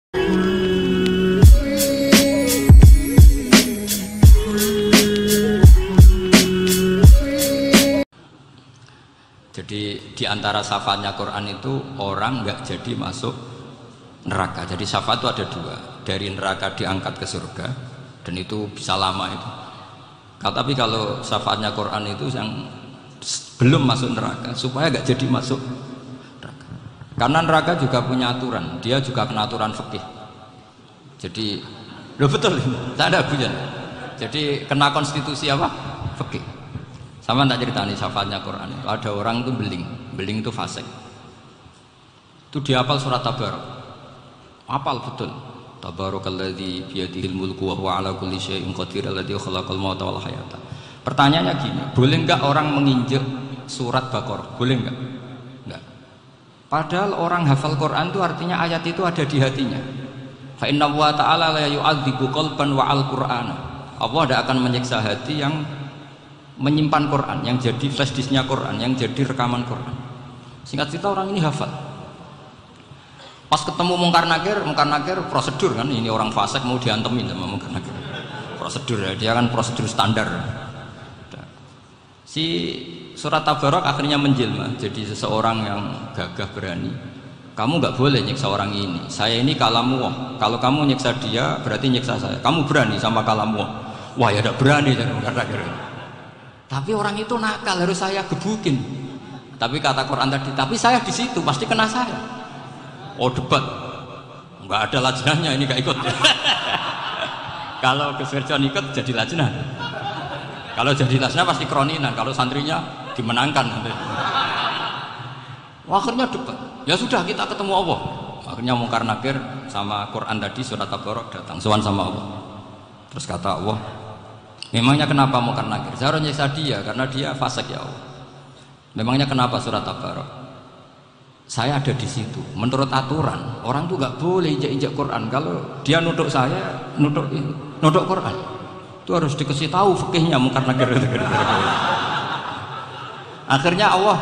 Jadi di antara syafaatnya Quran itu orang nggak jadi masuk neraka. Jadi syafaat itu ada dua, dari neraka diangkat ke surga, dan itu bisa lama itu. Tapi kalau syafaatnya Quran itu yang belum masuk neraka, supaya nggak jadi masuk neraka. Karena neraka juga punya aturan, dia juga kena aturan fikih. Jadi, loh betul ini, tak ada hujan. Jadi kena konstitusi apa? Fikih. Sama tak ceritani syafaatnya Quran itu ada orang itu beling itu fasik. Itu dia hafal surat Tabarak. Hafal betul. Tabarakalladzi biyadihil mulku wa huwa ala kulli syai'in qadir alladzi khalaqal mauta wal hayata. Pertanyaannya gini, boleh enggak orang menginjek surat Baqarah? Boleh enggak? Enggak. Padahal orang hafal Quran itu artinya ayat itu ada di hatinya. Fa inna wa ta'ala la yu'adzibu qalban wa al-Qur'ana. Allah tidak akan menyiksa hati yang menyimpan Quran, yang jadi flash disknya Quran, yang jadi rekaman Quran. Singkat cerita orang ini hafal. Pas ketemu Mungkar Nakir prosedur kan, ini orang fasik mau diantemin sama Mungkar Nakir. Prosedur ya, dia kan prosedur standar. Si surat Tabarak akhirnya menjelma jadi seseorang yang gagah berani. Kamu nggak boleh nyiksa orang ini. Saya ini kalamu. Kalau kamu nyiksa dia berarti nyiksa saya. Kamu berani sama kalamu. Wah ya tidak berani jadi Mungkar Nakir. Tapi orang itu nakal, harus saya gebukin. Tapi kata Quran tadi, tapi saya di situ pasti kena saya. Oh debat, nggak ada lajnahnya, ini nggak ikut. Kalau Gus Firjon ikut jadi lajnah. Kalau jadi lajnah pasti kroninan. Kalau santrinya dimenangkan nanti. Akhirnya debat. Ya sudah kita ketemu Allah. Akhirnya Mungkar Nakir sama Quran tadi surat Tabarak datang, sowan sama Allah. Terus kata Allah, memangnya kenapa Mungkar Nakir? Saya harus nyiksa dia karena dia fasik ya Allah. Memangnya kenapa surat Tabarak? Saya ada di situ. Menurut aturan orang tuh nggak boleh injak-injak Quran. Kalau dia nutuk saya, nutuk Quran, itu harus dikasih tahu fikihnya Mungkar Nakir. Akhirnya Allah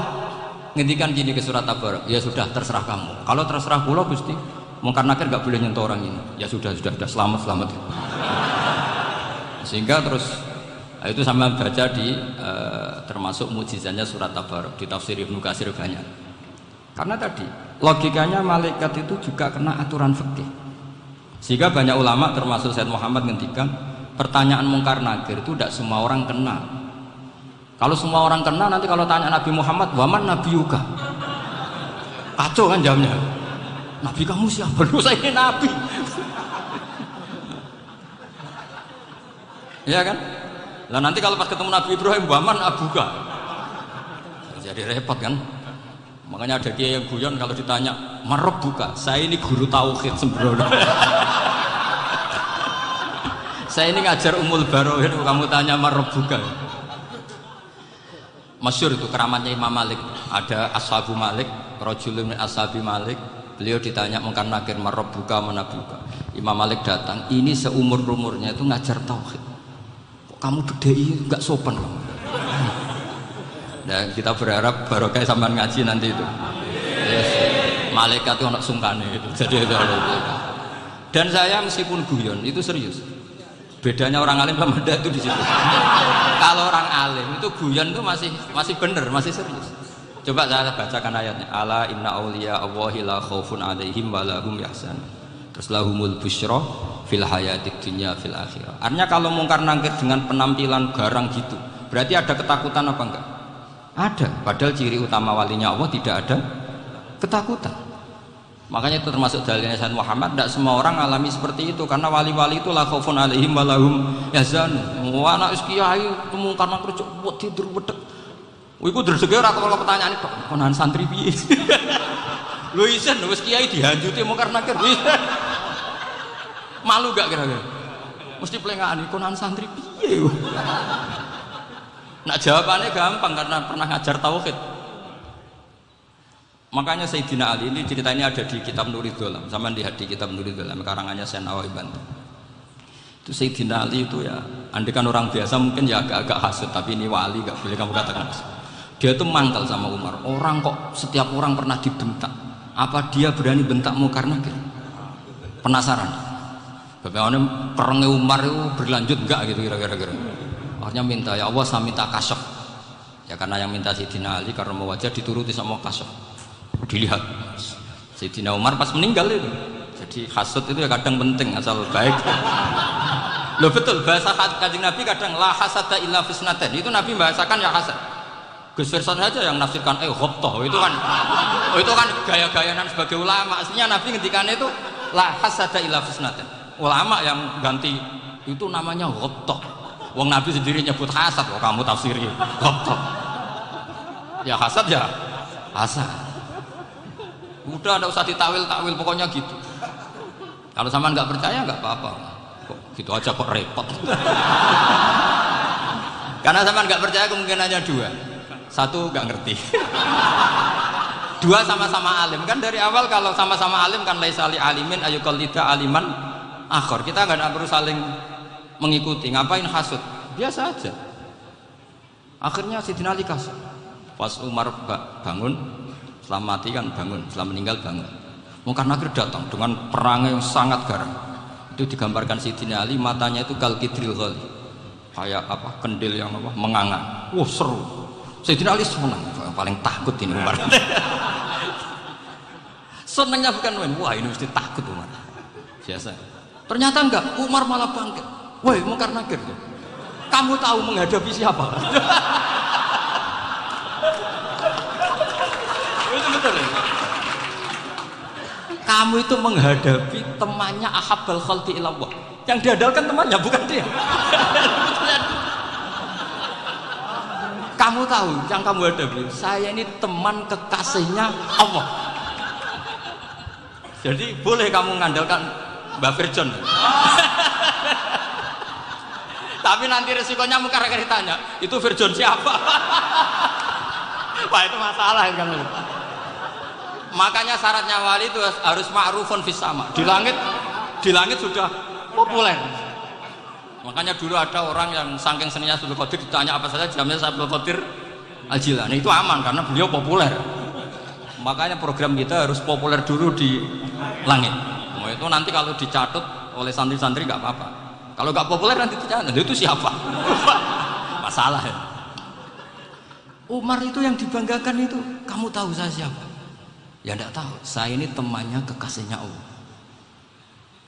ngendikan gini ke surat Tabarak, ya sudah terserah kamu. Kalau terserah pulau Gusti, Mungkar Nakir nggak boleh nyentuh orang ini. Ya sudah selamat. Sehingga terus itu sama baca di termasuk mukjizatnya surat Tabarak di tafsir Ibnu Katsir banyak. Karena tadi logikanya malaikat itu juga kena aturan fikih. Sehingga banyak ulama termasuk Said Muhammad ngendikan pertanyaan Mungkar Nakir itu tidak semua orang kena. Kalau semua orang kena nanti kalau tanya Nabi Muhammad, "Waman nabiyuka?" Kacau kan jawabnya. Nabi kamu siapa? Lu saya ini nabi. Ya kan? Lah nanti kalau pas ketemu Nabi Ibrahim, "Waman abuka?" Jadi repot kan? Makanya ada kiai yang guyon kalau ditanya, "Marab buka?" Saya ini guru tauhid sembrono. Saya ini ngajar Ummul Barohin, kamu tanya marab buka. Masyhur itu keramatnya Imam Malik. Ada Ashabu Malik, rajulun min ashabi Malik. Beliau ditanya Mungkar Nakir, "Marab buka mana buka?" Imam Malik datang, ini seumur-umurnya itu ngajar tauhid. Kamu bedai nggak sopan kamu. Dan kita berharap barokah sampean ngaji nanti itu. Yes. Malaikat itu anak sungkane itu. Jadi itu. Dan saya meskipun guyon itu serius. Bedanya orang alim sama ndak itu di situ. Kalau orang alim itu guyon itu masih bener, masih serius. Coba saya bacakan ayatnya. Ala inna auliya Allahi la khaufun alaihim wa lahum yahzanun. Terus lahumul busyra fil hayatid dunya fil akhirah. Artinya kalau Mungkar Nakir dengan penampilan garang gitu, berarti ada ketakutan apa enggak? Ada. Padahal ciri utama walinya Allah tidak ada ketakutan. Makanya itu termasuk dalilnya Sayyid Muhammad, tidak semua orang alami seperti itu karena wali-wali itu la khaufun alaihim wa lahum yahzanun. Wa ana kiai Mungkar Nakir cuk tidur wedek. Iku dresege ora kok pertanyaan itu konan santri piye. Lho isen wis kiai dihanjuti Mungkar Nakir. Malu gak kira-kira? Mesti pelengahan konan santri piye. Nah jawabannya gampang karena pernah ngajar tauhid. Makanya Sayyidina Ali ini ceritanya ada di kitab Nurul Dholam. Sama lihat di kitab Nurul Dholam karangannya Syekh Nawawi Banten. Itu Sayyidina Ali itu ya, andikan orang biasa mungkin ya agak-agak hasut, tapi ini wali gak boleh kamu katakan. Dia itu mangkal sama Umar. Orang kok setiap orang pernah dibentak. Apa dia berani bentak Mungkar Nakir? penasaran. Bagaimana perangnya Umar itu berlanjut enggak gitu kira-kira. Akhirnya minta, ya Allah saya minta kasyaf. Ya karena yang minta Sayyidina Ali karena mau wajah dituruti sama kasyaf. Dilihat Sayyidina Umar pas meninggal itu. Jadi hasud itu ya kadang penting asal baik. Loh betul, bahasa Kanjeng Nabi kadang la hasada illa fisnaten. Itu Nabi bahasakan ya hasad. Gus Verson saja yang nafsirkan ghobtoh itu kan gaya-gayanan sebagai ulama. Aslinya Nabi ngendikannya itu la hasada illa fisnaten. Ulama yang ganti itu namanya ghobtoh. Wong Nabi sendiri nyebut hasad, kok kamu tafsiri ghobtoh. Ya hasad ya hasad. Udah ada usah ditawil-tawil pokoknya gitu. Kalau sama nggak percaya nggak apa-apa. Kok gitu aja kok repot. Karena sama nggak percaya kemungkinannya dua. Satu nggak ngerti. Dua sama-sama alim. Kan dari awal kalau sama-sama alim kan laisali alimin ayuqallida aliman akhor. Kita nggak perlu saling mengikuti. Ngapain hasud? Biasa aja. Akhirnya Sayyidina Ali kasih. Pas Umar bangun, setelah mati kan bangun, setelah meninggal bangun. Mungkar Nakir datang dengan perang yang sangat garang. Itu digambarkan Sayyidina Ali matanya itu kalkidril ghali. Kayak apa? Kendil yang apa? Menganga. Wah, seru. Sayyidina Ali senang, paling takut ini Umar. Senangnya bukan main, wah ini mesti takut Umar. Biasa. Ternyata enggak, Umar malah bangkit. Woi, Mungkar Nakir. Kamu tahu menghadapi siapa? Itu betul ya? Kamu itu menghadapi temannya ahabbal khalqi ilallah. Yang diandalkan temannya bukan dia. Kamu tahu yang kamu hadapi, saya ini teman kekasihnya Allah. Jadi boleh kamu mengandalkan Mbak Virjon. Tapi nanti resikonya Mungkar Nakir ditanya, itu Virjon siapa? Wah itu masalah kan. Makanya syaratnya wali itu harus ma'rufun fis sama. Di langit sudah populer. Makanya dulu ada orang yang saking seninya Abdul Qadir ditanya apa saja jamnya Abdul Qadir Al-Jilani. Itu aman karena beliau populer. Makanya program kita harus populer dulu di langit. Nah, itu nanti kalau dicatut oleh santri-santri nggak apa-apa. Kalau nggak populer nanti ditanya, itu siapa? Masalah ya. Umar itu yang dibanggakan itu, kamu tahu saya siapa? Ya enggak tahu, saya ini temannya kekasihnya Allah.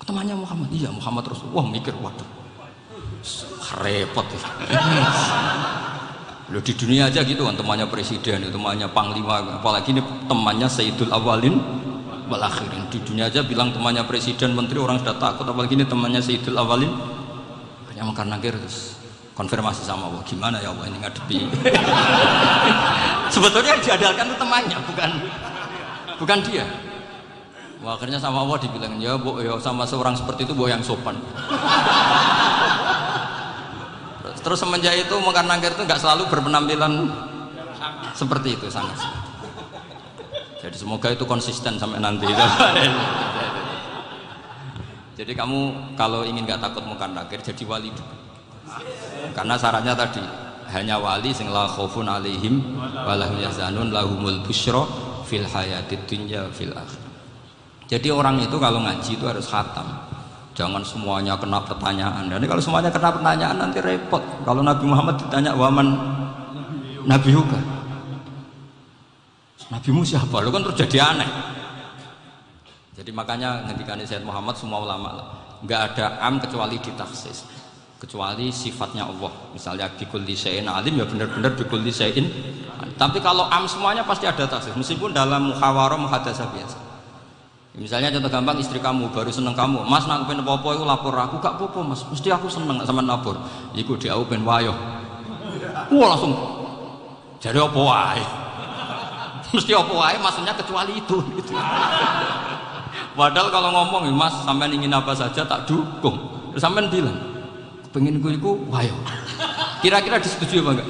Temannya Muhammad, iya Muhammad Rasulullah. Wah mikir, waduh repot ya. Loh di dunia aja gitu kan, temannya presiden, temannya panglima, apalagi ini temannya Sayyidul Awalin wal Akhirin. Di dunia aja bilang temannya presiden, menteri, orang sudah takut, apalagi ini temannya Sayyidul Awalin. Hanya Mungkar Nakir terus konfirmasi sama Allah, gimana ya Allah ini ngadepi. Sebetulnya yang diandalkan itu temannya, bukan dia. Wah, akhirnya sama Allah dibilang, ya bu, ya sama seorang seperti itu bu yang sopan. Terus semenjak itu Mungkar Nakir itu nggak selalu berpenampilan seperti itu sangat. Jadi semoga itu konsisten sampai nanti. Jadi kamu kalau ingin nggak takut Mungkar Nakir jadi wali dulu. Karena syaratnya tadi hanya wali sing la khaufun alaihim walahum yahzanun lahumul busyra fil hayatid dunya fil akhir. Jadi orang itu kalau ngaji itu harus khatam. Jangan semuanya kena pertanyaan. Dan kalau semuanya kena pertanyaan nanti repot. Kalau Nabi Muhammad ditanya waman nabiyuka. Nabimu siapa? Lu kan terus jadi aneh. Jadi makanya ngendikane Sayyid Muhammad semua ulama nggak ada am kecuali ditaksis. Kecuali sifatnya Allah. Misalnya bikulli syai'in alim ya benar-benar bikulli syai'in. Tapi kalau am semuanya pasti ada taksis. Meskipun dalam muhawarah muhadasah biasa. Misalnya contoh gampang, istri kamu baru seneng kamu, mas nak pengen apa-apa itu lapor aku, gak apa-apa mas, mesti aku seneng sama lapor. Iku dia aku pengen wayo. Wah langsung jadi apa wae. Mesti apa wae maksudnya kecuali itu gitu. Padahal kalau ngomong mas sampean ingin apa saja tak dukung. Terus sampean bilang pengen iku wayo. Kira-kira disetujui apa enggak?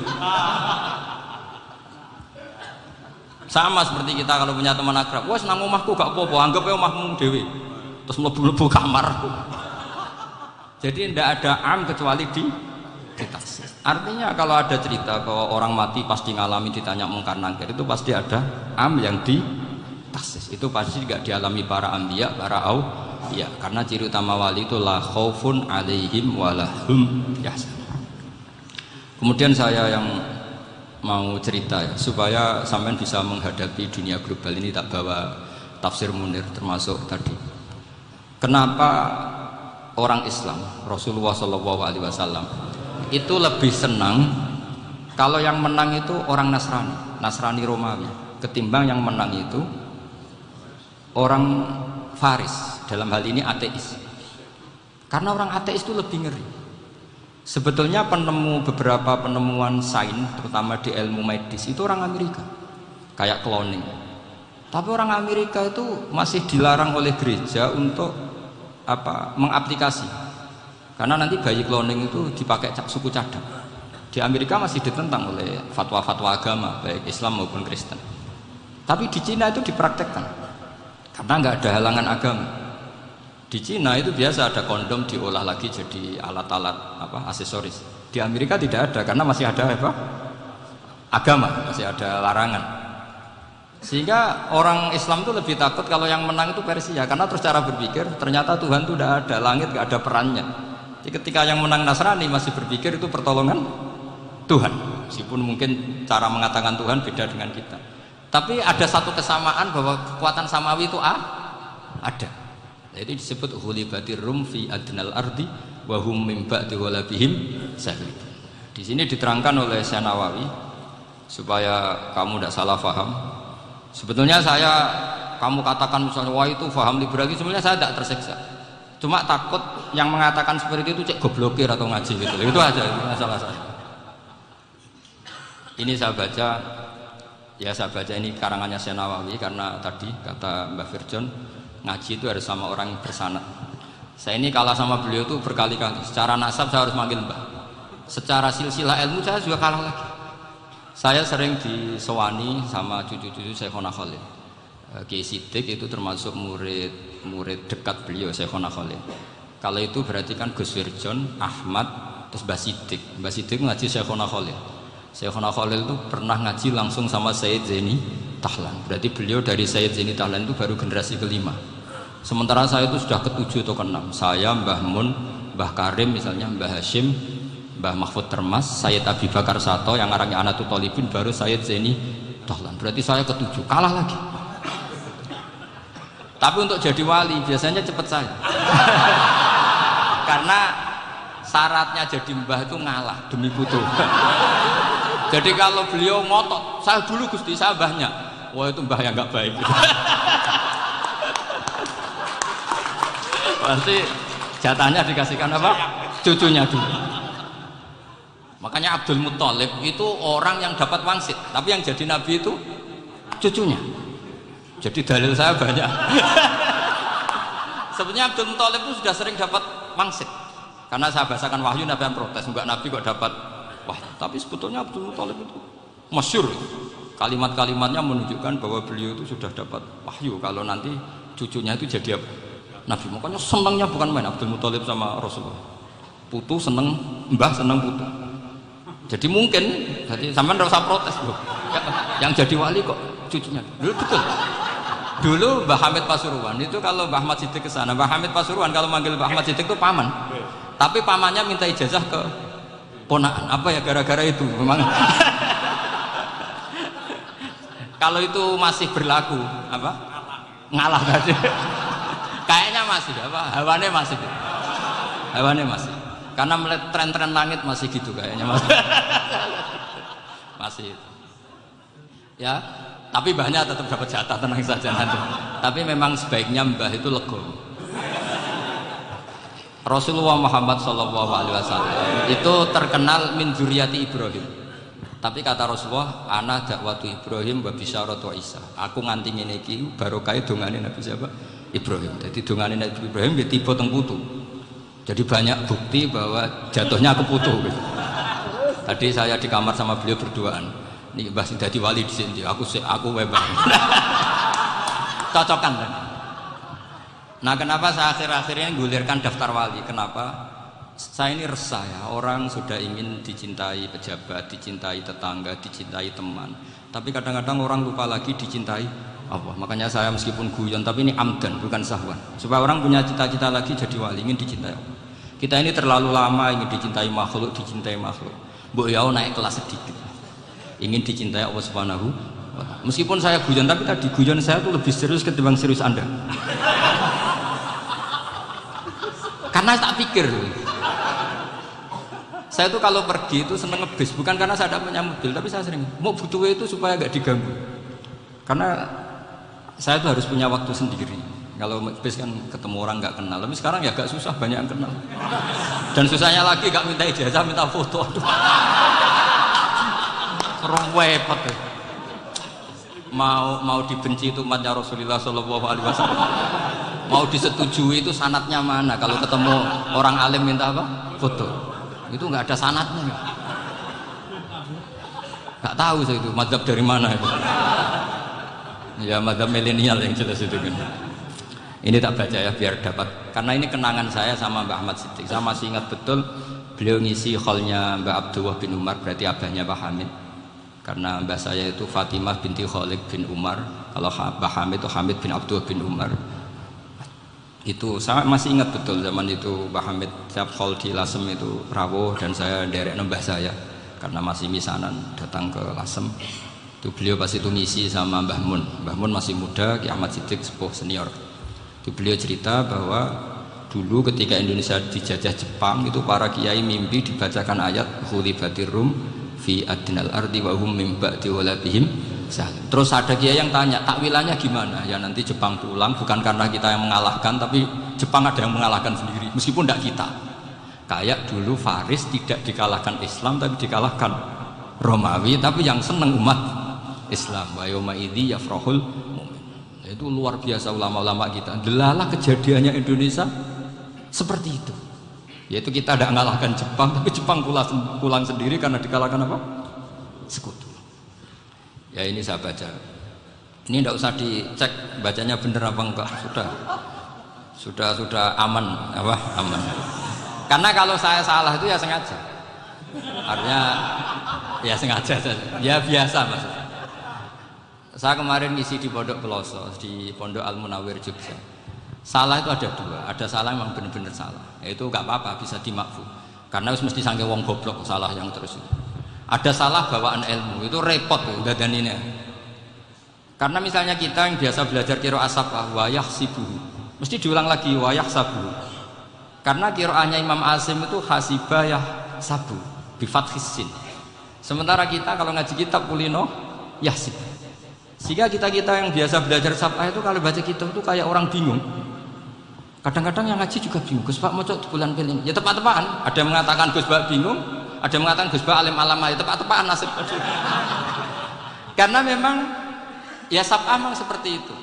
Sama seperti kita kalau punya teman akrab, wes nang omahku gak apa-apa, anggap aja omahmu dhewe. Terus mlebu-mlebu kamar. Jadi tidak ada am kecuali di taksis. Artinya kalau ada cerita kalau orang mati pasti ngalami ditanya Mungkar Nakir, itu pasti ada am yang di taksis. Itu pasti juga dialami para anbiya, para Iya, karena ciri utama wali itu la khaufun alaihim walahum yahzanun. Kemudian saya yang mau cerita ya, supaya sampean bisa menghadapi dunia global ini, tak bawa tafsir Munir termasuk tadi. Kenapa orang Islam, Rasulullah SAW itu lebih senang kalau yang menang itu orang Nasrani Romawi, ketimbang yang menang itu orang Faris, dalam hal ini ateis. Karena orang ateis itu lebih ngeri. Sebetulnya beberapa penemuan sains, terutama di ilmu medis, itu orang Amerika, kayak cloning. Tapi orang Amerika itu masih dilarang oleh gereja untuk mengaplikasi. Karena nanti bayi cloning itu dipakai suku cadang. Di Amerika masih ditentang oleh fatwa-fatwa agama, baik Islam maupun Kristen. Tapi di Cina itu dipraktekkan, karena nggak ada halangan agama. Di Cina itu biasa ada kondom diolah lagi jadi alat-alat aksesoris. Di Amerika tidak ada, karena masih ada agama, masih ada larangan. Sehingga orang Islam itu lebih takut kalau yang menang itu Persia, karena terus cara berpikir ternyata Tuhan itu tidak ada, langit nggak ada perannya. Jadi ketika yang menang Nasrani masih berpikir itu pertolongan Tuhan, meskipun mungkin cara mengatakan Tuhan beda dengan kita. Tapi ada satu kesamaan bahwa kekuatan samawi itu ada. Jadi disebut hulibatir rum fi adnal ardi wa hum min ba'di ghalabihim sahib. Di sini diterangkan oleh Syekh Nawawi supaya kamu tidak salah paham. Sebetulnya kamu katakan misalnya wah itu paham liberal, sebenarnya saya tidak tersiksa. Cuma takut yang mengatakan seperti itu cek goblokir atau ngaji gitu. Itu aja itu masalah saya. Ini saya baca ini karangannya Syekh Nawawi, karena tadi kata Mbak Firjon ngaji itu harus sama orang yang bersanad. Saya ini kalah sama beliau itu berkali-kali. Secara nasab saya harus manggil Mbak. Secara silsilah ilmu saya juga kalah lagi. Saya sering disewani sama cucu-cucu Syekhona Khalil. Kiai Sidik itu termasuk murid dekat beliau, Syekhona Khalil. Kalau itu berarti kan Gus Firjon, Ahmad, terus Mbah Sidik. Mbah Sidik ngaji Syekhona Khalil. Syekhona Khalil itu pernah ngaji langsung sama Sayyid Zaini Tahlan. Berarti beliau dari Sayyid Zaini Tahlan itu baru generasi kelima. Sementara saya itu sudah ke-7 atau ke-6. Saya, Mbah Mun, Mbah Karim misalnya, Mbah Hashim, Mbah Mahfud Termas, Sayyid Abi Bakar Sato yang arahnya Anatul Talibin, baru Sayyid Zaini Tahlan. Berarti saya ke-7, kalah lagi. Tapi untuk jadi wali biasanya cepat saya. Karena syaratnya jadi mbah itu ngalah demi putu. Jadi kalau beliau ngotot, saya dulu Gusti, saya mbahnya, wah itu mbah yang nggak baik. Pasti jatahnya dikasihkan apa? Cucunya dulu. Makanya Abdul Muthalib itu orang yang dapat wangsit, tapi yang jadi nabi itu cucunya. Jadi dalil saya banyak. Sebenarnya Abdul Muthalib itu sudah sering dapat wangsit, karena saya bahasakan wahyu, nabi yang protes, enggak nabi kok dapat wahyu. Tapi sebetulnya Abdul Muthalib itu masyhur, kalimat-kalimatnya menunjukkan bahwa beliau itu sudah dapat wahyu kalau nanti cucunya itu jadi nabi. Makanya senangnya bukan main Abdul Muthalib sama Rasulullah. Putu seneng mbah, seneng putu. Jadi mungkin jadi sampean enggak usah protes loh. Yang jadi wali kok cucunya. Dulu betul. Dulu Mbah Hamid Pasuruan itu kalau Mbah Ahmad Siddiq ke sana, Mbah Hamid Pasuruan kalau manggil Mbah Ahmad Siddiq itu paman. Tapi pamannya minta ijazah ke ponakan. Apa ya gara-gara itu memang. Kalau itu masih berlaku apa? Ngalah tadi. Kayaknya masih apa? Hawane masih. Hawane masih. Karena melihat tren-tren langit masih gitu kayaknya masih. Masih itu. Ya, tapi mbahnya tetap dapat jatah, tenang saja nanti. Tapi memang sebaiknya mbah itu legowo. Rasulullah Muhammad SAW itu terkenal min dzurriyyati Ibrahim. Tapi kata Rasulullah, ana dakwatu Ibrahim wa bisyaratu Isa. Aku nganti ngene iki barokah dongane Nabi siapa? Ibrahim. Jadi dongane Nabi Ibrahim ya tiba teng putu. Jadi banyak bukti bahwa jatuhnya ke putu gitu. Tadi saya di kamar sama beliau berduaan. Nih Mbah sing dadi wali di sini, aku webah. Cocokan kan. Nah, kenapa saya akhir-akhirnya gulirkan daftar wali? Kenapa? Saya ini resah ya, orang sudah ingin dicintai pejabat, dicintai tetangga, dicintai teman. Tapi kadang-kadang orang lupa lagi dicintai apa. Makanya saya meskipun guyon tapi ini amdan bukan sahwan. Supaya orang punya cita-cita lagi jadi wali, ingin dicintai Allah. Kita ini terlalu lama ingin dicintai makhluk. Mbok ya naik kelas sedikit. Ingin dicintai Allah Subhanahu wa Ta'ala. Meskipun saya guyon tapi tadi guyon saya tuh lebih serius ketimbang serius Anda. Karena tak pikir. Saya tuh kalau pergi itu seneng ngebis, bukan karena saya tidak punya mobil, tapi saya sering mau butuh itu supaya gak diganggu. Karena saya tuh harus punya waktu sendiri. Kalau bis kan ketemu orang nggak kenal, tapi sekarang ya agak susah, banyak yang kenal. Dan susahnya lagi nggak minta ijazah, minta foto. Aduh, repot. Mau dibenci itu umatnya Rasulullah Shallallahu Alaihi Wasallam. Mau disetujui itu sanatnya mana? Kalau ketemu orang alim minta apa? Foto. Itu nggak ada sanatnya. Nggak tahu saya itu madzhab dari mana itu. Ya madzhab milenial yang jelas itu kan. Ini tak baca ya biar dapat, karena ini kenangan saya sama Mbak Ahmad Siddiq. Saya masih ingat betul beliau ngisi kholnya Mbak Abdullah bin Umar, berarti abahnya Pak Hamid. Karena mbah saya itu Fatimah binti Khalid bin Umar, kalau Mbak Hamid itu Hamid bin Abdullah bin Umar. Itu saya masih ingat betul zaman itu Mbak Hamid tiap khol di Lasem itu rawuh dan saya derek nembah saya karena masih misanan datang ke Lasem. Itu beliau pas itu ngisi sama Mbah Mun. Mbah Mun masih muda, Ki Ahmad Siddiq sepuh senior. Itu beliau cerita bahwa dulu ketika Indonesia dijajah Jepang itu para kiai mimpi dibacakan ayat khulifatir rum fi adnal ardi wa hum min ba'di waladihim salim. Terus ada kiai yang tanya, takwilannya gimana? Ya nanti Jepang pulang bukan karena kita yang mengalahkan, tapi Jepang ada yang mengalahkan sendiri meskipun tidak kita. Kayak dulu Faris tidak dikalahkan Islam tapi dikalahkan Romawi, tapi yang seneng umat Islam. Wa yauma idzi yafrahul mu'min. Itu luar biasa ulama-ulama kita. Delalah kejadiannya Indonesia seperti itu. Yaitu kita tidak mengalahkan Jepang, tapi Jepang pulang sendiri karena dikalahkan apa? Sekutu. Ya ini saya baca. Ini tidak usah dicek bacanya bener apa enggak. Sudah aman apa? Aman. Karena kalau saya salah itu ya sengaja. Artinya ya sengaja saja. Ya biasa maksudnya. Saya kemarin ngisi di Pondok Peloso, di Pondok Al Munawir Jogja. Salah itu ada dua, ada salah memang benar-benar salah. Itu nggak apa-apa, bisa dimakfu. Karena harus mesti sangke wong goblok salah yang terus itu. Ada salah bawaan ilmu, itu repot tuh dadaninnya. Karena misalnya kita yang biasa belajar qiraah asabah wayah sibuhu, mesti diulang lagi wayah sabuhu. Karena qiraahnya Imam Asim itu hasibah yah sabu, bifathis sin. Sementara kita kalau ngaji kitab kulino yahsib. Sehingga kita yang biasa belajar sabah itu kalau baca kitab itu kayak orang bingung. Kadang-kadang yang ngaji juga bingung. Gus Pak mau cok bulan pilih. Ya tepat-tepatan. Ada yang mengatakan Gus Pak bingung, ada yang mengatakan Gus Pak alim alama. Ya tepat-tepatan nasib. Karena memang ya sabah memang seperti itu.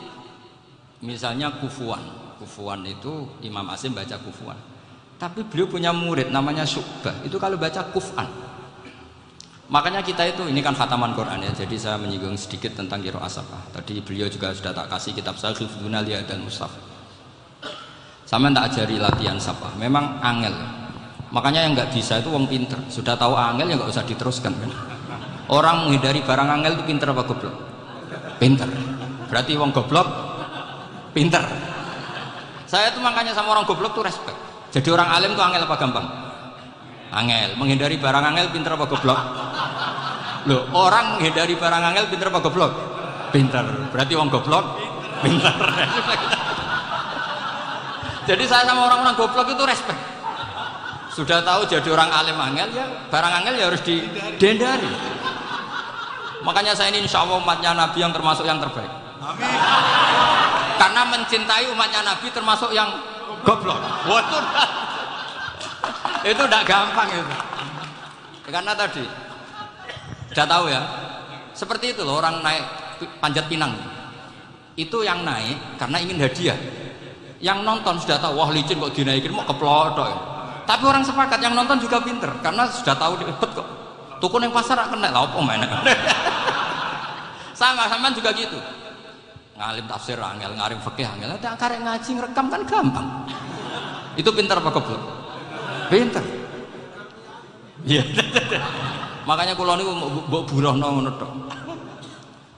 Misalnya Kufuan itu Imam Asim baca Kufuan. Tapi beliau punya murid namanya Syu'bah. Itu kalau baca Kuf'an. Makanya kita itu, ini kan khataman Quran ya, jadi saya menyinggung sedikit tentang qiraah asabah. Tadi beliau juga sudah tak kasih kitab saya Hifdzuna Liya dan Mushaf. Sama tak ajari latihan sabah, memang angel. Makanya yang nggak bisa itu wong pinter. Sudah tahu angel ya nggak usah diteruskan kan. Orang menghindari barang angel itu pinter apa goblok? Pinter. Berarti wong goblok pinter. Saya tuh makanya sama orang goblok tuh respect. Jadi orang alim tuh angel apa gampang? Angel. Menghindari barang angel pinter apa goblok? Loh, orang menghindari barang angel pinter apa goblok? Pinter. Berarti wong goblok pinter. Jadi saya sama orang-orang goblok itu respect. Sudah tahu jadi orang alim angel ya barang angel ya harus dihindari. Makanya saya ini insya Allah umatnya Nabi yang termasuk yang terbaik. Amin. Karena mencintai umatnya Nabi termasuk yang goblok. Waduh. Itu tidak gampang itu. Karena tadi sudah tahu ya. Seperti itu loh orang naik Panjat Pinang. Itu yang naik karena ingin hadiah. Yang nonton sudah tahu wah licin kok dinaikin mau keplodok. Tapi orang sepakat yang nonton juga pinter karena sudah tahu ribet kok. Tukun yang pasar kena lah apa mainnya. Sama juga gitu. Ngalim tafsir angel, ngarim fikih angel. Tapi karek ngaji ngerekam kan gampang. Itu pinter apa goblok? Pinter. Iya. Makanya kula niku mbok burohno ngono tok.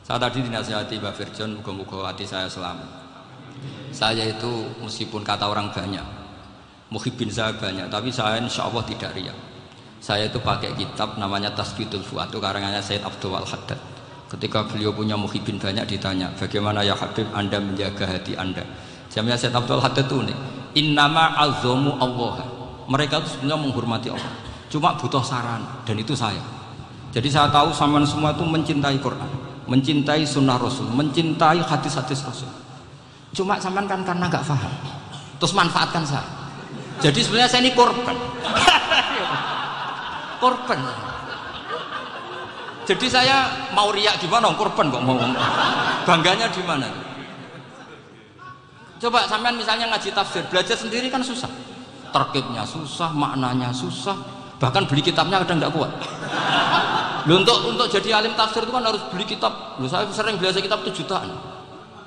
Saya tadi dinasihati Mbak Virjon, muga-muga hati saya selamat. Saya itu meskipun kata orang banyak, muhibbin saya banyak, tapi saya insya Allah tidak riya. Saya itu pakai kitab namanya Tasbidul Fuad, itu karangannya Sayyid Abdul Al-Haddad. Ketika beliau punya muhibbin banyak ditanya, bagaimana ya Habib Anda menjaga hati Anda? Jamnya Sayyid Abdul Al-Haddad itu nih, innama azomu Allah. Mereka itu sebenarnya menghormati Allah, cuma butuh saran, dan itu saya. Jadi saya tahu sampean semua itu mencintai Quran, mencintai sunnah Rasul, mencintai hadis-hadis Rasul. Cuma sampean kan karena nggak paham, terus manfaatkan saya. Jadi sebenarnya saya ini korban. Korban. Jadi saya mau riak gimana? Korban kok mau bangganya di mana? Coba sampean misalnya ngaji tafsir, belajar sendiri kan susah. Terkibnya susah, maknanya susah, bahkan beli kitabnya kadang nggak kuat. Loh, untuk jadi alim tafsir itu kan harus beli kitab. Loh, saya sering belajar kitab itu jutaan.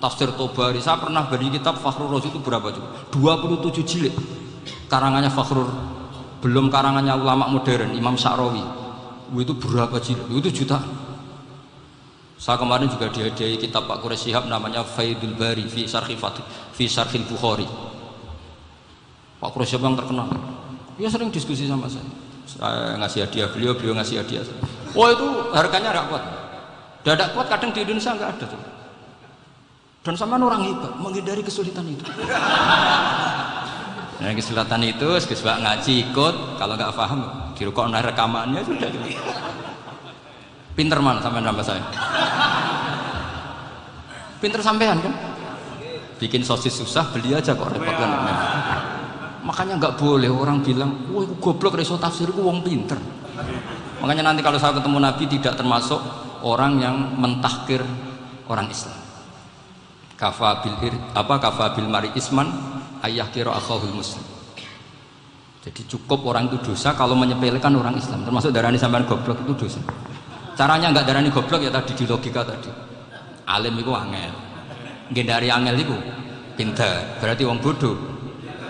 Tafsir Tobari, saya pernah beli kitab Fakhrur Razi itu berapa juga? 27 jilid. Karangannya Fakhrur, belum karangannya ulama modern, Imam Sa'rawi. Itu berapa jilid? Itu jutaan. Saya kemarin juga dihadiahi kitab Pak Quraish Shihab namanya Faidul Bari fi Syarhil Bukhari. Pak Quraish Shihab yang terkenal. Dia sering diskusi sama saya. Saya ngasih hadiah beliau ngasih hadiah saya. Wah, itu harganya nggak kuat. Tidak kuat, kadang di Indonesia nggak ada tuh. Dan sama orang hebat menghindari kesulitan itu. Nah, kesulitan itu sebab ngaji ikut, kalau nggak paham dirukok rekamannya sudah. Pinter mana sampean nama saya? Pinter sampean kan? Bikin sosis susah, beli aja kok repot kan. Makanya nggak boleh orang bilang, wah goblok reso tafsir, wong pinter. Makanya nanti kalau saya ketemu Nabi tidak termasuk orang yang mentahkir orang Islam. Kafa bil mari isman ayah kira akhahul muslim. Jadi cukup orang itu dosa kalau menyepelekan orang Islam, termasuk darani sampean goblok itu dosa. Caranya nggak darani goblok ya tadi di logika tadi. Alim itu angel, gendari angel itu pinter, berarti wong bodoh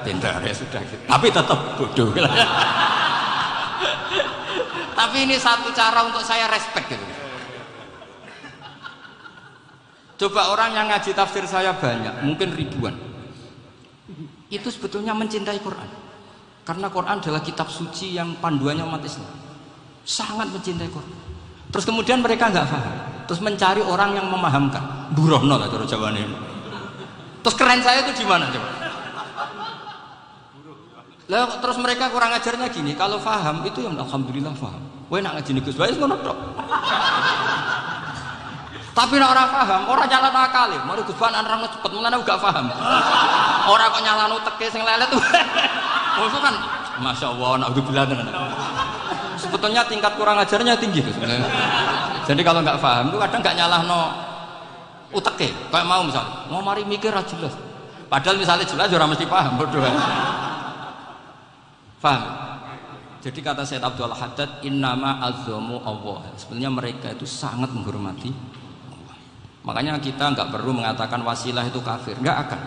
pinter ya sudah gitu. Tapi tetap bodoh. Tapi ini satu cara untuk saya respect gitu. Coba orang yang ngaji tafsir saya banyak, mungkin ribuan. Itu sebetulnya mencintai Quran. Karena Quran adalah kitab suci yang panduannya umat Islam. Sangat mencintai Quran. Terus kemudian mereka nggak paham. Terus mencari orang yang memahamkan. Burohno lah cara jawabannya. Terus keren saya itu di mana coba? Lah terus mereka kurang ajarnya gini, kalau paham itu yang alhamdulillah paham. Kowe nak ngaji Gus Bae ngono tok. Tapi nek ora paham, ora nyalano akale. Mari Gus Bae nerangno cepet, mulane gak paham. Ora kok nyalano teke sing lelet. Maksud kan masyaallah naudzubillah tenan. Sebetulnya tingkat kurang ajarnya tinggi tuh sebenarnya. Jadi kalau nggak paham itu kadang nggak nyalahno uteke. Kayak mau misalnya, mau mari mikir aja jelas. Padahal misalnya jelas orang mesti paham bodoh. Paham? Jadi kata Sayyid Abdul Haddad, innama azzamu Allah. Sebenarnya mereka itu sangat menghormati Allah. Makanya kita nggak perlu mengatakan wasilah itu kafir, nggak akan.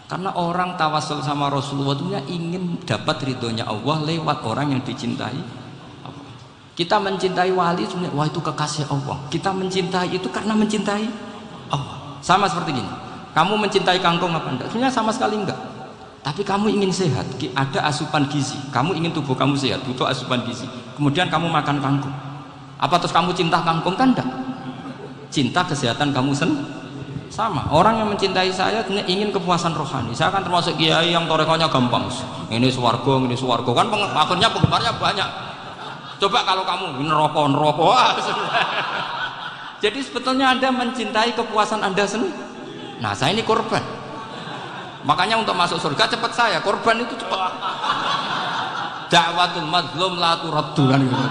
Karena orang tawasul sama Rasulullah itu ingin dapat ridhonya Allah lewat orang yang dicintai Allah. Kita mencintai wali sebenarnya, wah itu kekasih Allah. Kita mencintai itu karena mencintai Allah. Sama seperti gini, kamu mencintai kangkung apa enggak? Sebenarnya sama sekali enggak. Tapi kamu ingin sehat, ada asupan gizi. Kamu ingin tubuh kamu sehat, butuh asupan gizi. Kemudian kamu makan kangkung. Apa terus kamu cinta kangkung? Kan enggak. Cinta kesehatan kamu sama. Orang yang mencintai saya ingin kepuasan rohani. Saya kan termasuk kiai yang torekonya gampang. Ini swarga, kan akhirnya penggemarnya banyak. Coba kalau kamu neraka. Jadi sebetulnya Anda mencintai kepuasan Anda sendiri. Nah, saya ini korban. Makanya untuk masuk surga cepat saya, korban itu cepat. Da'watul mazlum la turaddu kan gitu.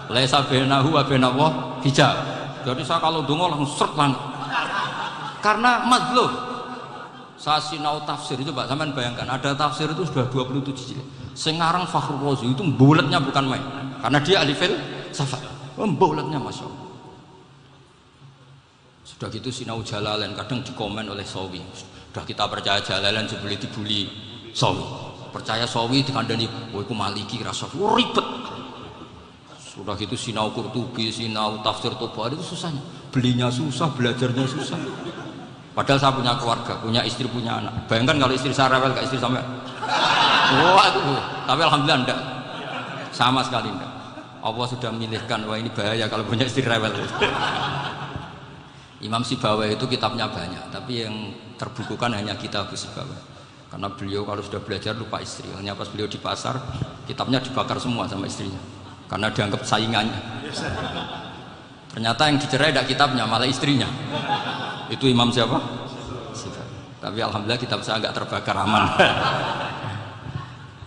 Laisa bainahu wa bainallah hijab. Jadi saya kalau donga langsung seret langsung. Karena mazlum. Saya sinau tafsir itu Pak, sampean bayangkan ada tafsir itu sudah 27 jilid. Sengarang Fakhrur Razi itu bulatnya bukan main. Karena dia ahli filsafat. Bulatnya Masya Allah. Sudah gitu sinau Jalalain kadang dikomen oleh Sawi. Sudah kita percaya Jalalain sebeli dibuli Sawi. Percaya Sawi dikandani, "Oh iku Maliki rasa ribet." Sudah gitu sinau Qurtubi, sinau tafsir Tobari itu susahnya. belinya susah, belajarnya susah. Padahal saya punya keluarga, punya istri, punya anak. Bayangkan kalau istri saya rewel, kayak istri sampai wah itu. Tapi alhamdulillah enggak, sama sekali enggak. Allah sudah memilihkan, wah ini bahaya kalau punya istri rewel. Imam Sibawai itu kitabnya banyak, tapi yang terbukukan hanya kitab Sibawai. Karena beliau kalau sudah belajar lupa istri. Hanya pas beliau di pasar, kitabnya dibakar semua sama istrinya. Karena dianggap saingannya. Ternyata yang dicerai tidak kitabnya, malah istrinya. Itu imam siapa? Tapi alhamdulillah kitab saya agak terbakar, aman.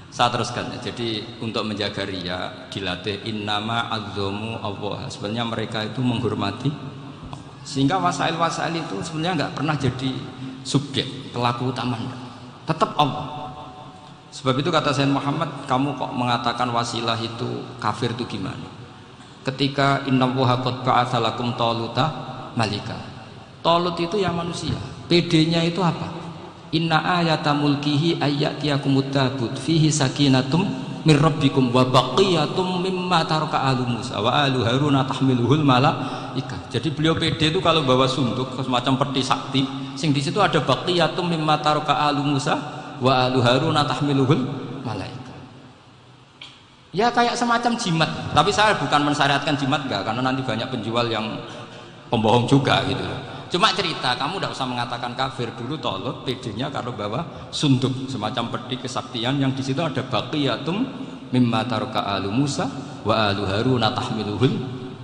Saya teruskan ya. Jadi untuk menjaga ria dilatih innama azzamu Allah. Sebenarnya mereka itu menghormati, sehingga wasail-wasail itu sebenarnya nggak pernah jadi subjek pelaku utamanya, tetap Allah. Sebab itu kata Sayyid Muhammad, kamu kok mengatakan wasilah itu kafir itu gimana? Ketika innallaha qad ba'atsa lakum taluta malika. Talut itu ya manusia. PD-nya itu apa? Inna ayata mulkihi ayyatiyakumut tabut fihi sakinatum mir rabbikum wa baqiyatum mimma taraka alu Musa wa alu Haruna tahmiluhul malaika. Jadi beliau PD itu kalau bawa sunduk semacam peti sakti, sing di situ ada baqiyatum mimma taraka alu Musa wa alu Haruna tahmiluhul malaika. Ya kayak semacam jimat, tapi saya bukan mensyariatkan jimat enggak, karena nanti banyak penjual yang pembohong juga gitu. Cuma cerita, kamu tidak usah mengatakan kafir. Dulu Talut PD-nya kalau bawa sunduk semacam peti kesaktian yang di situ ada baqiyatum mimma taraka alu Musa wa alu Haruna tahmiluhul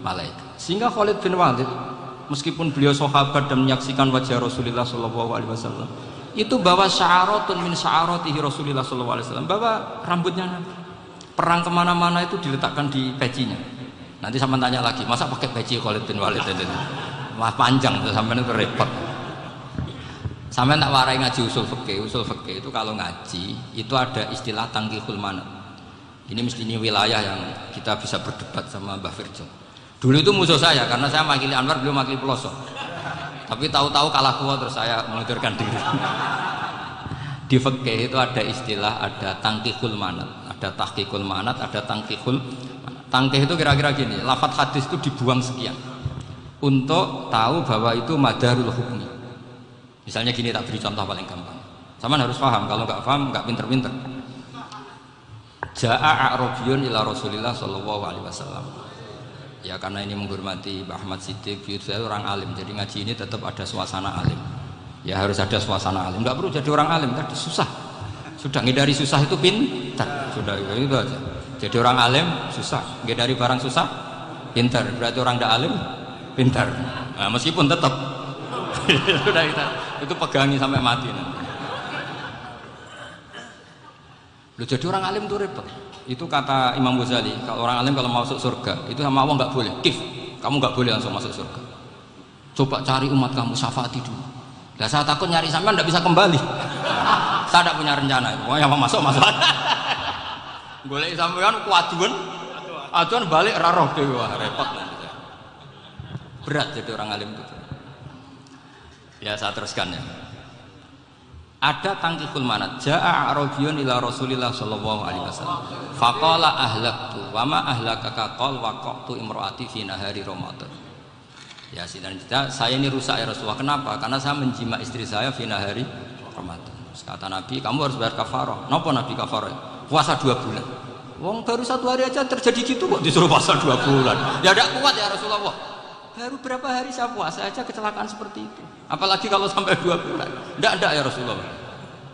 malaika. Sehingga Khalid bin Walid meskipun beliau sahabat dan menyaksikan wajah Rasulullah SAW, itu bawa sya'aratun min sya'aratihi Rasulullah SAW, bawa rambutnya Nabi. Perang kemana-mana itu diletakkan di pecinya. Nanti sama tanya lagi, masa pakai peci Khalid bin Walid ini? Wah panjang, sampai itu repot. Sampai tak warai ngaji usul fikih. Usul fikih itu kalau ngaji itu ada istilah tangkihul manat. Ini mesti ini wilayah yang kita bisa berdebat sama Mbah Firjo. Dulu itu musuh saya karena saya makili Anwar, beliau makili pelosok. Tapi tahu-tahu kalah kuat terus saya mengundurkan diri. Di fikih itu ada istilah, ada tangkihul manat, ada tahqiqul manat, ada tangkihul. Tangkih itu kira-kira gini, lafadz hadis itu dibuang sekian untuk tahu bahwa itu madarul hukmi. Misalnya gini, tak beri contoh paling gampang. Sama harus paham, kalau nggak paham nggak pinter-pinter. Ja'a a'rabiyun ila Rasulillah sallallahu alaihi wasallam. Ya karena ini menghormati Mbah Ahmad Siddiq, saya orang alim, jadi ngaji ini tetap ada suasana alim. Ya harus ada suasana alim. Nggak perlu jadi orang alim, tadi susah. Sudah ngindari susah itu pintar. Sudah itu aja. Jadi orang alim susah, ngindari barang susah pintar. Berarti orang tidak alim pintar. Nah, meskipun tetap sudah itu pegangi sampai mati nanti. Loh, jadi orang alim itu repot. Itu kata Imam Ghazali, kalau orang alim kalau masuk surga itu sama Allah nggak boleh. Kif, kamu nggak boleh langsung masuk surga. Coba cari umat kamu, syafaati dulu. Nah, saya takut nyari sampean nggak bisa kembali. Saya tidak punya rencana. Pokoknya mau masuk. Boleh sampean kuaduan balik raroh dewe, repot nanti. Berat jadi orang alim itu. Ya saya teruskan ya. Ada tangkihul manat. Ja'a a'rabiyun ila Rasulillah sallallahu alaihi wasallam. Faqala ahlaktu wa ma ahlakaka qal waqtu imraati fi nahari Ramadan. Ya sidang saya ini rusak ya Rasulullah. Kenapa? Karena saya menjima istri saya fi nahari Ramadan. Terus kata Nabi, kamu harus bayar kafarah. Napa Nabi kafarah? Puasa 2 bulan. Wong baru 1 hari aja terjadi gitu kok disuruh puasa 2 bulan. Ya tidak kuat ya Rasulullah. Baru berapa hari saya puasa aja kecelakaan seperti itu, apalagi kalau sampai 2 bulan. Tidak ya Rasulullah.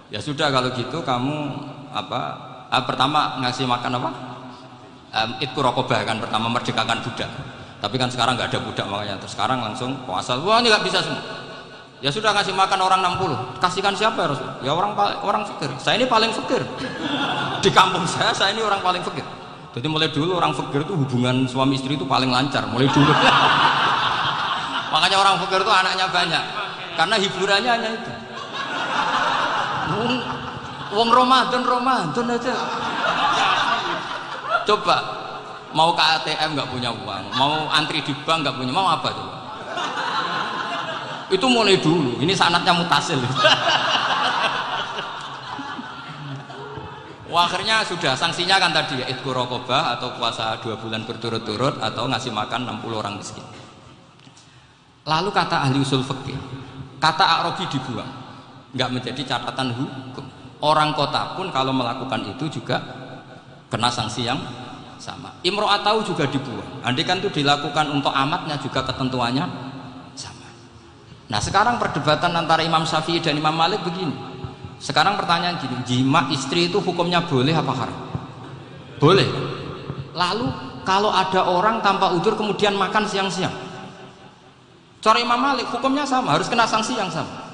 Ya sudah kalau gitu kamu pertama ngasih makan apa? Itku rokobah kan, pertama merdekakan budak. Tapi kan sekarang nggak ada budak makanya. Terus sekarang langsung puasa. Wah ini nggak bisa semua. Ya sudah ngasih makan orang 60. Kasihkan siapa ya Rasul? Ya orang fakir. Saya ini paling fakir di kampung saya ini orang paling fakir. Jadi mulai dulu orang fakir itu hubungan suami istri itu paling lancar mulai dulu. Makanya orang fakir itu anaknya banyak karena hiburannya hanya itu. Wong Ramadan aja. Coba mau ke ATM nggak punya uang, mau antri di bank nggak punya, mau apa tuh? Itu mulai dulu. Ini sanatnya mutasil. Wah, akhirnya sudah sanksinya kan tadi ya, idku rokobah atau puasa 2 bulan berturut-turut atau ngasih makan 60 orang miskin. Lalu kata ahli usul fikih, kata A'rabi dibuang, nggak menjadi catatan hukum. Orang kota pun kalau melakukan itu juga kena sanksi yang sama. Imro'atau juga dibuang. Andai kan itu dilakukan untuk amatnya juga ketentuannya sama. Nah sekarang perdebatan antara Imam Syafi'i dan Imam Malik begini. Sekarang pertanyaan gini, jima istri itu hukumnya boleh apa haram? Boleh. Lalu kalau ada orang tanpa udzur kemudian makan siang-siang, cara Imam Malik hukumnya sama, harus kena sanksi yang sama.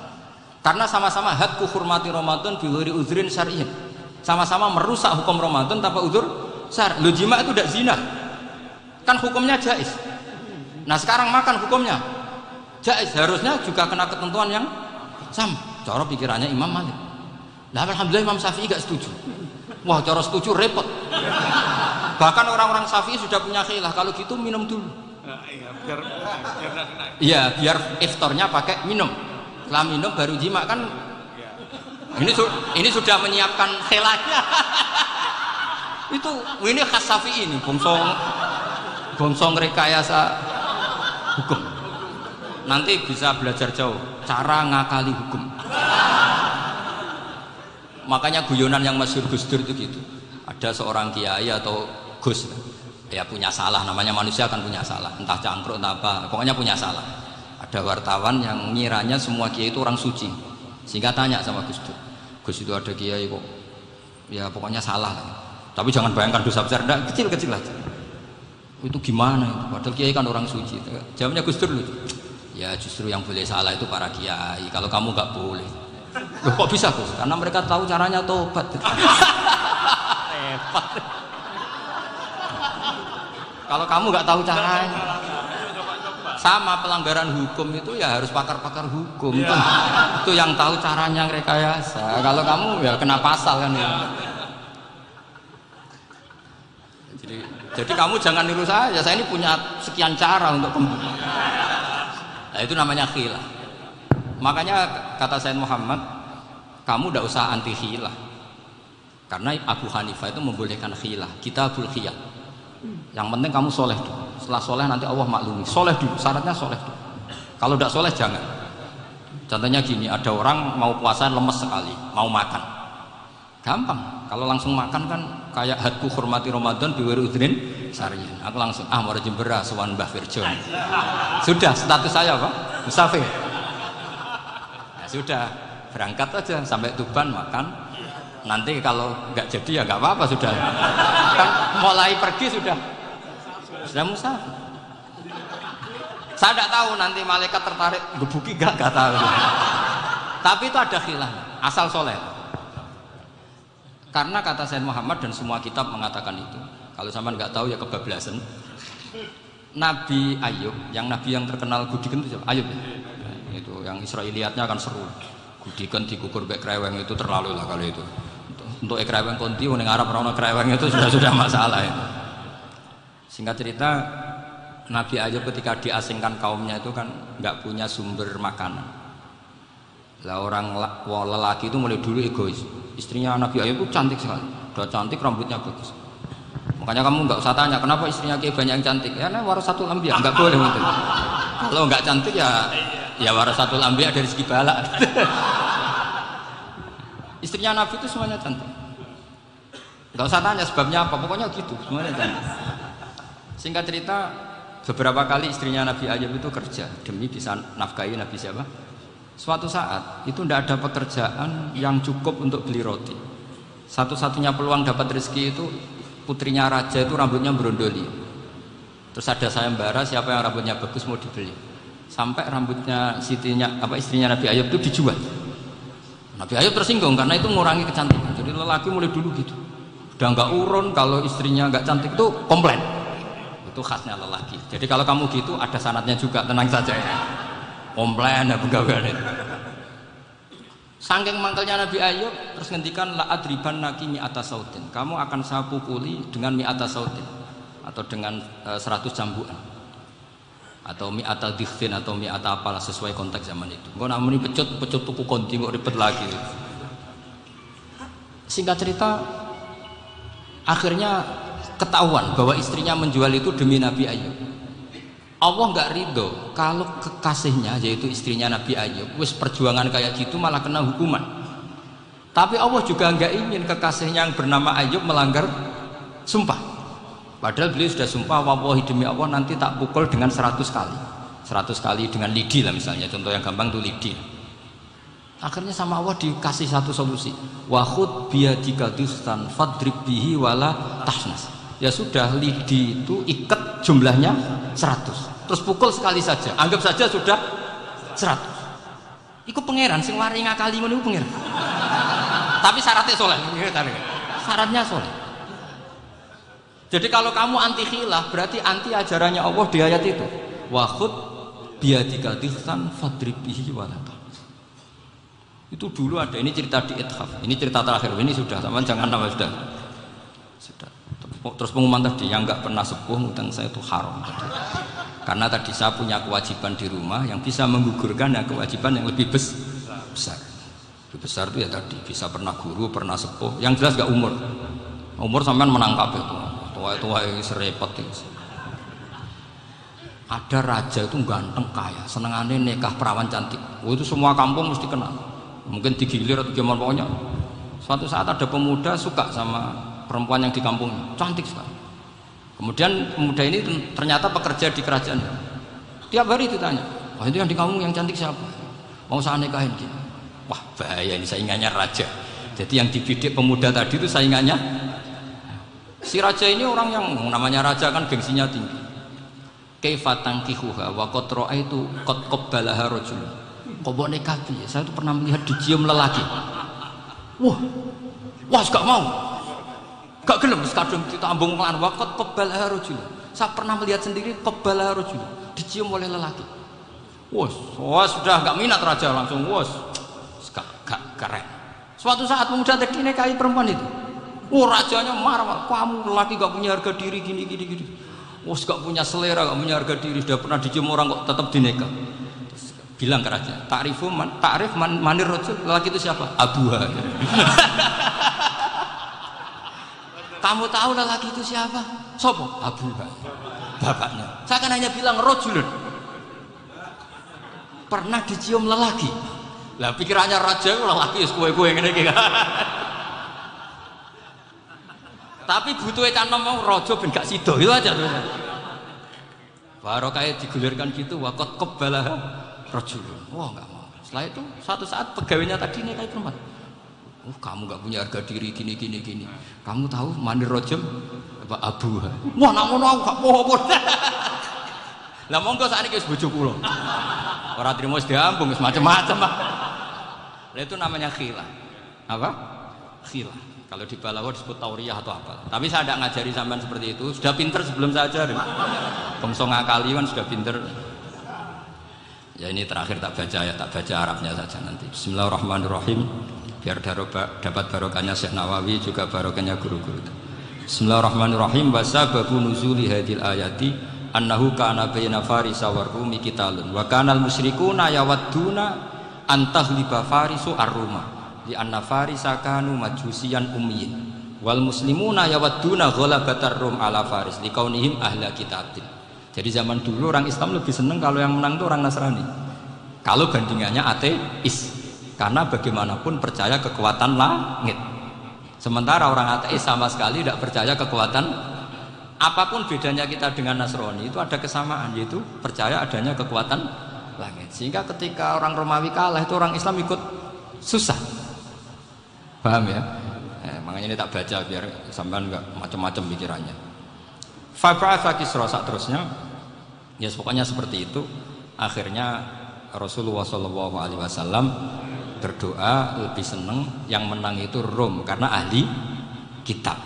Karena sama-sama hadku hurmati Ramadan bi ghairi uzrin syar'iyyin. Sama-sama merusak hukum Ramadan tanpa udzur syar'i. Lo jima itu tidak zina. Kan hukumnya jaiz. Nah, sekarang makan hukumnya jaiz, harusnya juga kena ketentuan yang sama. Cara pikirannya Imam Malik. Nah, alhamdulillah Imam Syafi'i gak setuju. Wah, cara setuju repot. Bahkan orang-orang Syafi'i sudah punya khilaf, kalau gitu minum dulu. Iya, biar iftarnya pakai minum. Setelah minum baru jima kan. Ini sudah menyiapkan khilafnya. Ini khas Syafi'i ini, bongsong rekayasa hukum. Nanti bisa belajar jauh cara ngakali hukum. Makanya guyonan yang masyhur Gus Dur itu gitu. Ada seorang kiai atau Gus, ya punya salah, namanya manusia kan punya salah, entah cangkruk entah apa, pokoknya punya salah. Ada wartawan yang ngiranya semua kiai itu orang suci, sehingga tanya sama Gus Dur, Gus itu ada kiai kok ya pokoknya salah lah, tapi jangan bayangkan dosa besar, enggak, kecil-kecil aja. Itu gimana itu, padahal kiai kan orang suci. Jawabnya Gus Dur lucu, ya justru yang boleh salah itu para kiai, kalau kamu nggak boleh. Loh, kok bisa Gus? Karena mereka tahu caranya tobat. Hebat. Kalau kamu nggak tahu caranya, sama pelanggaran hukum itu ya harus pakar-pakar hukum. Itu yang tahu caranya rekayasa. Kalau kamu ya kena pasal kan ya. Jadi kamu jangan niru saya. Saya ini punya sekian cara untuk nah, itu namanya khilaf. Makanya kata Sayyid Muhammad, kamu tidak usah anti khilaf, karena Abu Hanifah itu membolehkan khilaf, kitabul khiyal. Yang penting kamu soleh dulu. Setelah soleh nanti Allah maklumi. Soleh dulu, syaratnya soleh dulu. Kalau tidak soleh jangan. Contohnya gini, ada orang mau puasa lemes sekali, mau makan, gampang. Kalau langsung makan kan kayak hadku hormati Ramadan biwiri udrin syar'iyyin. Aku langsung mau jembera sowan Mbah Firjon. Sudah status saya apa? Musafir. Sudah berangkat aja sampai Tuban makan, nanti kalau nggak jadi ya nggak apa-apa, sudah kan mulai pergi sudah musafir. Saya tidak tahu nanti malaikat tertarik gebuki nggak tahu, tapi itu ada khilaf asal soleh. Karena kata Sayyid Muhammad dan semua kitab mengatakan itu, kalau sama nggak tahu ya kebablasan. Nabi Ayub, yang nabi yang terkenal gudikan itu siapa? Ayub ya? Itu yang Israiliyatnya kan seru. Gudikan dikukur bek kreweng itu terlalu lah kalau itu. Untuk kreweng konti ning Arab ora kreweng itu sudah masalah ya. Singkat cerita, Nabi Ayub ketika diasingkan kaumnya itu kan nggak punya sumber makanan. Lah orang lelaki itu mulai dulu egois. Istrinya Nabi Ayub itu cantik sekali, udah cantik, rambutnya bagus. Makanya kamu nggak usah tanya kenapa istrinya kayak banyak yang cantik. Ya, warasatul anbiya, nggak boleh gitu. Kalau nggak cantik ya warasatul anbiya dari segi balak. Istrinya Nabi itu semuanya cantik. Nggak usah tanya sebabnya apa, pokoknya gitu, semuanya cantik. Singkat cerita, beberapa kali istrinya Nabi Ayub itu kerja demi bisa nafkahi Nabi siapa? Suatu saat itu tidak ada pekerjaan yang cukup untuk beli roti. Satu-satunya peluang dapat rezeki itu putrinya raja itu rambutnya berondoli. Terus ada sayembara siapa yang rambutnya bagus mau dibeli. Sampai rambutnya istrinya Nabi Ayub itu dijual. Nabi Ayub tersinggung karena itu mengurangi kecantikan. Jadi lelaki mulai dulu gitu. Udah nggak urun kalau istrinya nggak cantik itu komplain. Itu khasnya lelaki. Jadi kalau kamu gitu ada sanatnya juga, tenang saja ya. Komplain ya pegawai itu. Saking mangkelnya Nabi Ayub terus ngendikan la adriban naki mi'ata sautin. Kamu akan saya pukuli dengan mi'ata sautin atau dengan 100 cambukan. Atau mi'ata dikhtin atau mi'ata apalah sesuai konteks zaman itu. Engko namanya pecut tuku konti kok ribet lagi. Singkat cerita akhirnya ketahuan bahwa istrinya menjual itu demi Nabi Ayub. Allah nggak ridho kalau kekasihnya yaitu istrinya Nabi Ayub wis perjuangan kayak gitu malah kena hukuman. Tapi Allah juga nggak ingin kekasihnya yang bernama Ayub melanggar sumpah. Padahal beliau sudah sumpah, wallahi demi Allah nanti tak pukul dengan 100 kali. 100 kali dengan lidi lah misalnya, contoh yang gampang tuh lidi. Akhirnya sama Allah dikasih satu solusi. Wa khud biyadika dustan fadrib bihi wala tahnas. Ya sudah, lidi itu ikat jumlahnya 100. Terus pukul sekali saja. Anggap saja sudah 100. Iku pangeran sing wari ngakali ngono iku pangeran. Tapi syaratnya soleh. Syaratnya soleh. Jadi kalau kamu anti khilaf berarti anti ajarannya Allah di ayat itu. Wa khud biyadika dustan fadrib bihi wala tahnas. Itu dulu ada, ini cerita di Ithaf, ini cerita terakhir, ini sudah, sama jangan nama sudah. Terus pengumuman tadi, yang nggak pernah sepuh ngutang saya itu haram tadi. Karena tadi saya punya kewajiban di rumah yang bisa menggugurkan ya kewajiban yang lebih besar. Lebih besar itu ya tadi, bisa pernah guru, pernah sepuh, yang jelas nggak umur. Umur sampean menangkap itu, tua yang serepot itu. Ada raja itu ganteng kaya, senengannya nikah perawan cantik. Oh, itu semua kampung mesti kenal. Mungkin digilir atau gimana pokoknya. Suatu saat ada pemuda suka sama perempuan yang di kampungnya, cantik sekali. Kemudian pemuda ini ternyata pekerja di kerajaan. Tiap hari ditanya, wah itu yang di kampung yang cantik siapa? Mau saya nikahin dia. Wah bahaya, ini saingannya raja. Jadi yang dibidik pemuda tadi itu saingannya. Si raja ini orang yang namanya raja kan gengsinya tinggi. Kaifa tankihuha wa qad ra'aitu qad qabbalaha rajul. Kok mau nikah ya? Saya tuh pernah melihat dicium lelaki. Wah gak mau, gak gelem kadung ditambung lan waqat qabbalaha rajul. Saya pernah melihat sendiri qabbalaha rajul, dicium oleh lelaki. Wah sudah gak minat raja langsung gak keren. Suatu saat pemuda tadi nikahi perempuan itu. Rajanya marah, kamu lelaki gak punya harga diri gini. Gak punya selera, gak punya harga diri, sudah pernah dicium orang kok tetap dinikah. Bilang ke raja, takrif manir rajul, lelaki itu siapa? Abuha. Kamu tahu lelaki itu siapa? Sopo? Abuha, bapaknya. Saya kan hanya bilang rajulun, pernah dicium lelaki. Lah pikirannya raja lelaki kue ngene iki. Tapi butuhe canom mau raja ben gak sida itu aja. Baru kayak digulirkan gitu, waqat qabbalah rajulun. Wah nggak mau. Setelah itu suatu saat pegawainya tadi nikahi perempuan. Kamu nggak punya harga diri gini. Kamu tahu manir rajul apa abuha? Wah nak ngono aku gak apa-apa. Lah monggo sakniki wis bojo kula. Ora trimo wis diambung wis macam-macam, Pak. Lah itu namanya khilah. Apa? Khilah. Kalau di Balawa disebut tauriyah atau apa. Tapi saya tidak ngajari sampean seperti itu. Sudah pinter sebelum saya ajarin. Bangsa ngakali kan sudah pinter. Ya ini terakhir tak baca Arabnya saja nanti. Bismillahirrahmanirrahim. Biar dapat barokahnya Syekh Nawawi juga barokahnya guru-guru. Bismillahirrahmanirrahim. Wasababu nuzuli hadil ayati annahu kana baina farisa war rumi qitalun wa kana al musyrikuuna yawadduna antahliba farisu ar-ruma li anna farisa kanu majusiyan ummiyin wal muslimuna yawadduna ghalabatar rum ala faris liqaunihim ahla kitabin. Jadi zaman dulu orang Islam lebih senang kalau yang menang itu orang Nasrani. Kalau bandingannya ateis, karena bagaimanapun percaya kekuatan langit. Sementara orang ateis sama sekali tidak percaya kekuatan. Apapun bedanya kita dengan Nasrani itu ada kesamaan, yaitu percaya adanya kekuatan langit. Sehingga ketika orang Romawi kalah itu orang Islam ikut susah. Paham ya? Makanya ini tak baca biar sampean enggak macam-macam pikirannya. Fa'fa Kisra terusnya, ya pokoknya seperti itu. Akhirnya Rasulullah SAW berdoa lebih senang yang menang itu Rom karena ahli kitab.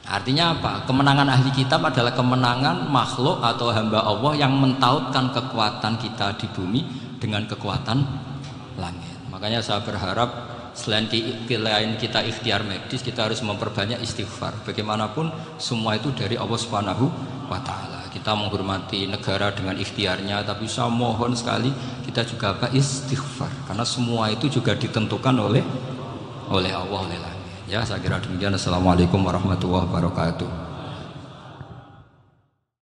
Artinya apa? Kemenangan ahli kitab adalah kemenangan makhluk atau hamba Allah yang mentautkan kekuatan kita di bumi dengan kekuatan langit. Makanya saya berharap selain pilihan kita ikhtiar medis, kita harus memperbanyak istighfar. Bagaimanapun semua itu dari Allah Subhanahu wa Ta'ala. Kita menghormati negara dengan ikhtiarnya, tapi saya mohon sekali kita juga istighfar, karena semua itu juga ditentukan oleh Allah, oleh langit. Ya, saya kira demikian. Assalamualaikum warahmatullahi wabarakatuh.